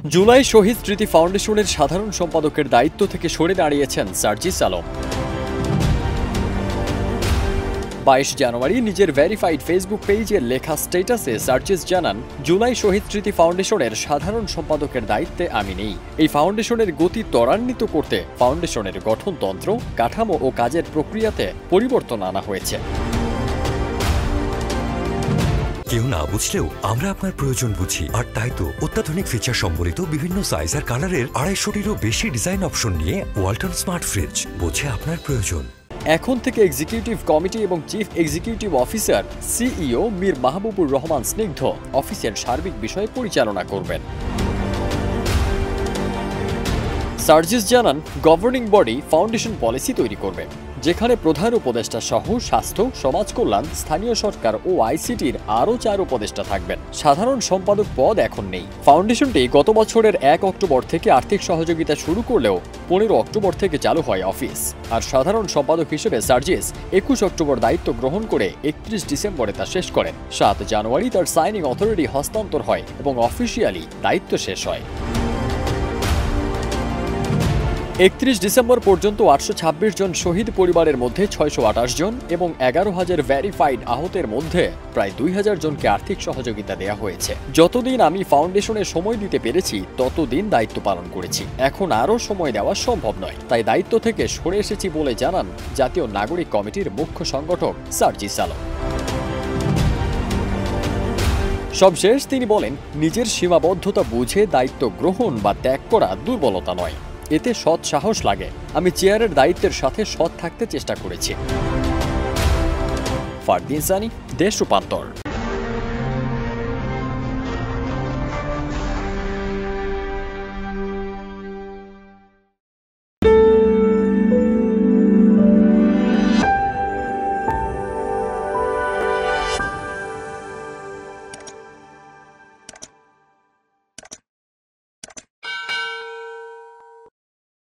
জুলাই শহীদ স্মৃতি ফাউন্ডেশনের সাধারণ সম্পাদকের দায়িত্ব থেকে সরে দাঁড়িয়েছেন সার্জিস আলম। 22 জানুয়ারি নিজের ভেরিফাইড ফেসবুক পেজে লেখা স্ট্যাটাসে সার্জিস জানান, জুলাই শহীদ স্মৃতি ফাউন্ডেশনের সাধারণ সম্পাদকের দায়িত্বে আমি নেই। এই ফাউন্ডেশনের গতি ত্বরান্বিত করতে ফাউন্ডেশনের গঠনতন্ত্র, কাঠামো ও কাজের প্রক্রিয়াতে পরিবর্তন আনা হয়েছে। কেউ না বুঝলেও আমরা আপনার প্রয়োজন বুঝি, আর তাই তো অত্যাধুনিক ফিচার সম্বলিত বিভিন্ন সাইজ আর কালারের 250-টিরও বেশি ডিজাইন অপশন নিয়ে ওয়ালটন স্মার্ট ফ্রিজ বোঝে আপনার প্রয়োজন। এখন থেকে এক্সিকিউটিভ কমিটি এবং chief executive officer CEO Mir Mahbubur Rahman স্নিগ্ধ অফিসের সার্বিক বিষয়ে পরিচালনা করবেন। সার্জিস জানান, গভর্নিং বডি ফাউন্ডেশন পলিসি তৈরি করবে, যেখানে প্রধান উপদেষ্টা সহ স্বাস্থ্য, সমাজ কল্যাণ, স্থানীয় সরকার ও আইসিটির আরও 4 উপদেষ্টা থাকবেন। সাধারণ সম্পাদক পদ এখন নেই। ফাউন্ডেশনটি গত বছরের 1 অক্টোবর থেকে আর্থিক সহযোগিতা শুরু করলেও 15 অক্টোবর থেকে চালু হয় অফিস। আর সাধারণ সম্পাদক হিসেবে সার্জিস 21 অক্টোবর দায়িত্ব গ্রহণ করে 31 ডিসেম্বরে তা শেষ করেন। 7 জানুয়ারি তার সাইনিং অথরিটি হস্তান্তর হয় এবং অফিসিয়ালি দায়িত্ব শেষ হয়। 31 ডিসেম্বর পর্যন্ত 826 জন শহীদ পরিবারের মধ্যে 628 জন এবং 11,000 ভেরিফাইড আহতের মধ্যে প্রায় 2,000 জনকে আর্থিক সহযোগিতা দেওয়া হয়েছে। যতদিন আমি ফাউন্ডেশনে সময় দিতে পেরেছি ততদিন দায়িত্ব পালন করেছি। এখন আরও সময় দেওয়া সম্ভব নয়, তাই দায়িত্ব থেকে সরে এসেছি বলে জানান জাতীয় নাগরিক কমিটির মুখ্য সংগঠক সার্জিস আলম। সবশেষ তিনি বলেন, নিজের সীমাবদ্ধতা বুঝে দায়িত্ব গ্রহণ বা ত্যাগ করা দুর্বলতা নয়, এতে সৎ সাহস লাগে। আমি চেয়ারের দায়িত্বের সাথে সৎ থাকতে চেষ্টা করেছি। ফারদিন সানি, দেশ রূপান্তর।